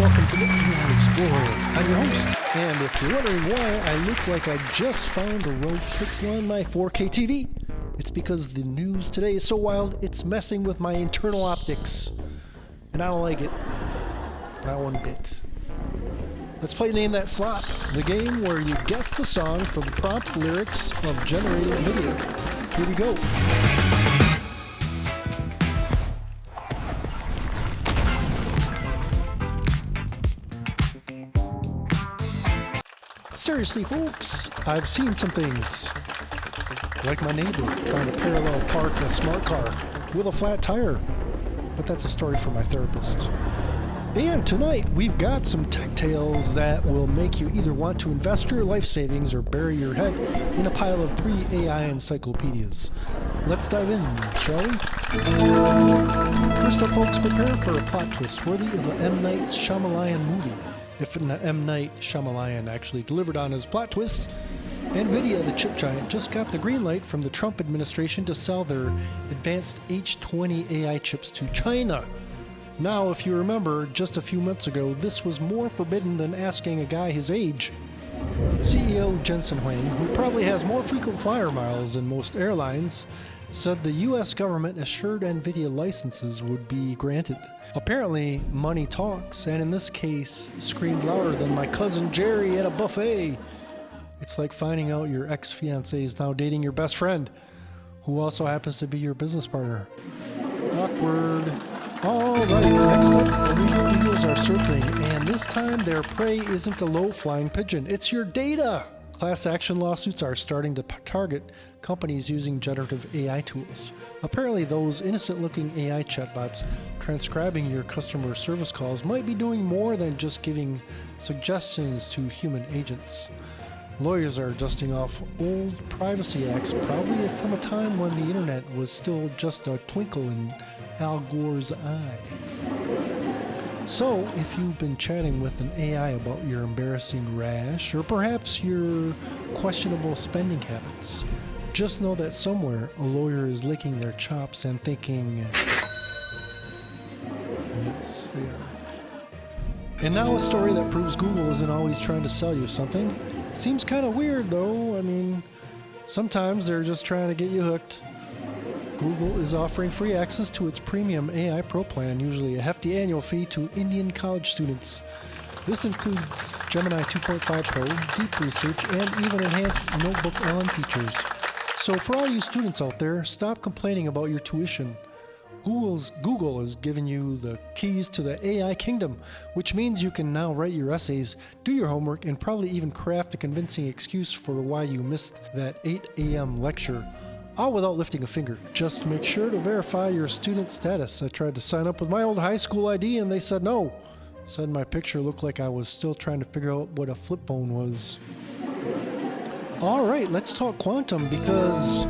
welcome to the AI Explorer. I'm your host, and if you're wondering why I look like I just found a rogue pixel on my 4K TV, it's because the news today is so wild, it's messing with my internal optics. And I don't like it. Not one bit. Let's play Name That Slop, the game where you guess the song from prompt lyrics of generated video. Here we go. Seriously, folks, I've seen some things. Like my neighbor trying to parallel park a smart car with a flat tire. But that's a story for my therapist. And tonight, we've got some tech tales that will make you either want to invest your life savings or bury your head in a pile of pre-AI encyclopedias. Let's dive in, shall we? First up, folks, prepare for a plot twist worthy of an M. Night Shyamalan movie. If M. Night Shyamalan actually delivered on his plot twists, Nvidia, the chip giant, just got the green light from the Trump administration to sell their advanced H20 AI chips to China. Now, if you remember, just a few months ago, this was more forbidden than asking a guy his age. CEO Jensen Huang, who probably has more frequent flyer miles than most airlines, said the US government assured Nvidia licenses would be granted. Apparently, money talks, and in this case, screamed louder than my cousin Jerry at a buffet. It's like finding out your ex-fiancé is now dating your best friend, who also happens to be your business partner. Awkward. Alright, next up, the legal eagles are circling, and this time their prey isn't a low-flying pigeon, it's your data! Class action lawsuits are starting to target companies using generative AI tools. Apparently those innocent-looking AI chatbots transcribing your customer service calls might be doing more than just giving suggestions to human agents. Lawyers are dusting off old privacy acts, probably from a time when the internet was still just a twinkle in Al Gore's eye. So, if you've been chatting with an AI about your embarrassing rash, or perhaps your questionable spending habits, just know that somewhere a lawyer is licking their chops and thinking, yes, they are. And now a story that proves Google isn't always trying to sell you something. Seems kind of weird though. I mean, sometimes they're just trying to get you hooked. Google is offering free access to its premium AI Pro plan, usually a hefty annual fee to Indian college students. This includes Gemini 2.5 Pro, deep research, and even enhanced notebook LM features. So for all you students out there, stop complaining about your tuition. Google is giving you the keys to the AI kingdom, which means you can now write your essays, do your homework, and probably even craft a convincing excuse for why you missed that 8 a.m. lecture. All without lifting a finger. Just make sure to verify your student status. I tried to sign up with my old high school ID and they said no. Said my picture looked like I was still trying to figure out what a flip phone was. Alright, let's talk quantum because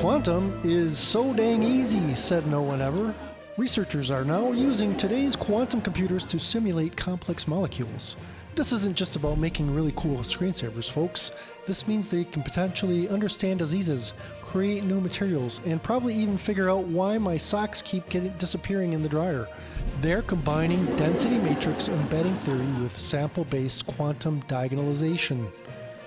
quantum is so dang easy, said no one ever. Researchers are now using today's quantum computers to simulate complex molecules. This isn't just about making really cool screensavers, folks. This means they can potentially understand diseases, create new materials, and probably even figure out why my socks keep disappearing in the dryer. They're combining density matrix embedding theory with sample-based quantum diagonalization.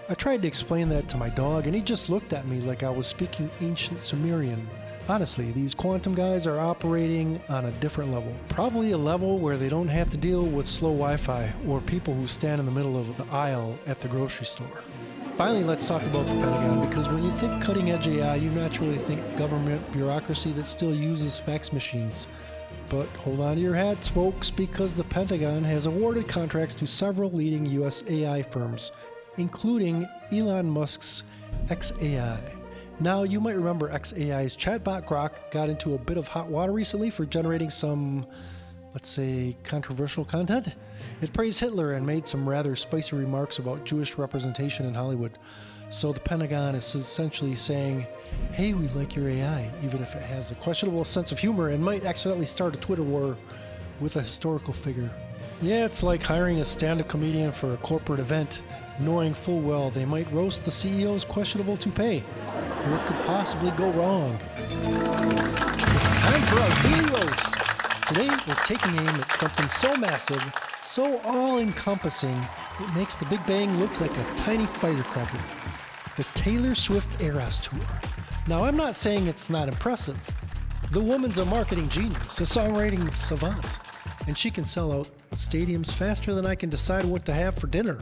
I tried to explain that to my dog, and he just looked at me like I was speaking ancient Sumerian. Honestly, these quantum guys are operating on a different level. Probably a level where they don't have to deal with slow Wi-Fi or people who stand in the middle of the aisle at the grocery store. Finally, let's talk about the Pentagon, because when you think cutting-edge AI, you naturally think government bureaucracy that still uses fax machines. But hold on to your hats, folks, because the Pentagon has awarded contracts to several leading US AI firms, including Elon Musk's xAI. Now, you might remember xAI's chatbot Grok got into a bit of hot water recently for generating some, let's say, controversial content. It praised Hitler and made some rather spicy remarks about Jewish representation in Hollywood. So the Pentagon is essentially saying, hey, we like your AI, even if it has a questionable sense of humor and might accidentally start a Twitter war with a historical figure. Yeah, it's like hiring a stand-up comedian for a corporate event, knowing full well they might roast the CEO's questionable toupee. What could possibly go wrong? It's time for our daily roast. Today, we're taking aim at something so massive, so all-encompassing, it makes the Big Bang look like a tiny firecracker. The Taylor Swift Eras Tour. Now, I'm not saying it's not impressive. The woman's a marketing genius, a songwriting savant, and she can sell out stadiums faster than I can decide what to have for dinner.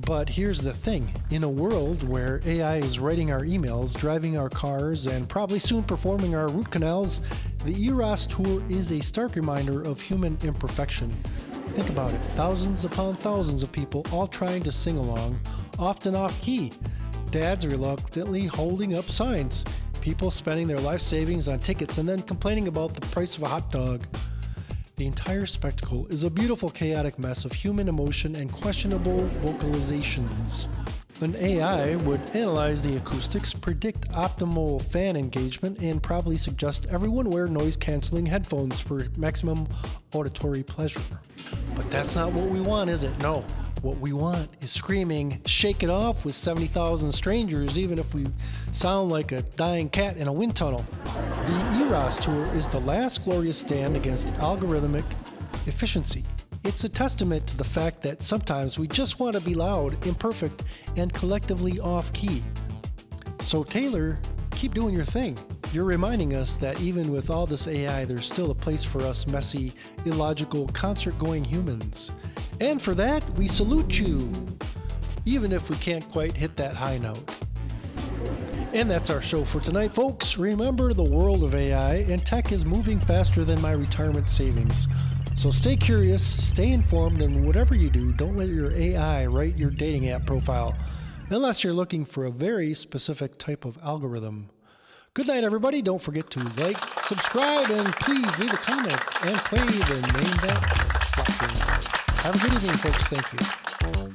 But here's the thing. In a world where AI is writing our emails, driving our cars, and probably soon performing our root canals, the Eras Tour is a stark reminder of human imperfection. Think about it. Thousands upon thousands of people all trying to sing along, often off key. Dads reluctantly holding up signs. People spending their life savings on tickets and then complaining about the price of a hot dog. The entire spectacle is a beautiful, chaotic mess of human emotion and questionable vocalizations. An AI would analyze the acoustics, predict optimal fan engagement, and probably suggest everyone wear noise-canceling headphones for maximum auditory pleasure. But that's not what we want, is it? No. What we want is screaming, "Shake it off" with 70,000 strangers, even if we sound like a dying cat in a wind tunnel. The Eras Tour is the last glorious stand against algorithmic efficiency. It's a testament to the fact that sometimes we just want to be loud, imperfect, and collectively off-key. So Taylor, keep doing your thing. You're reminding us that even with all this AI, there's still a place for us messy, illogical, concert-going humans. And for that, we salute you, even if we can't quite hit that high note. And that's our show for tonight, folks. Remember, the world of AI and tech is moving faster than my retirement savings. So stay curious, stay informed, and whatever you do, don't let your AI write your dating app profile, unless you're looking for a very specific type of algorithm. Good night, everybody. Don't forget to like, subscribe, and please leave a comment and play the Name That Slop game. Have a good evening, folks. Thank you.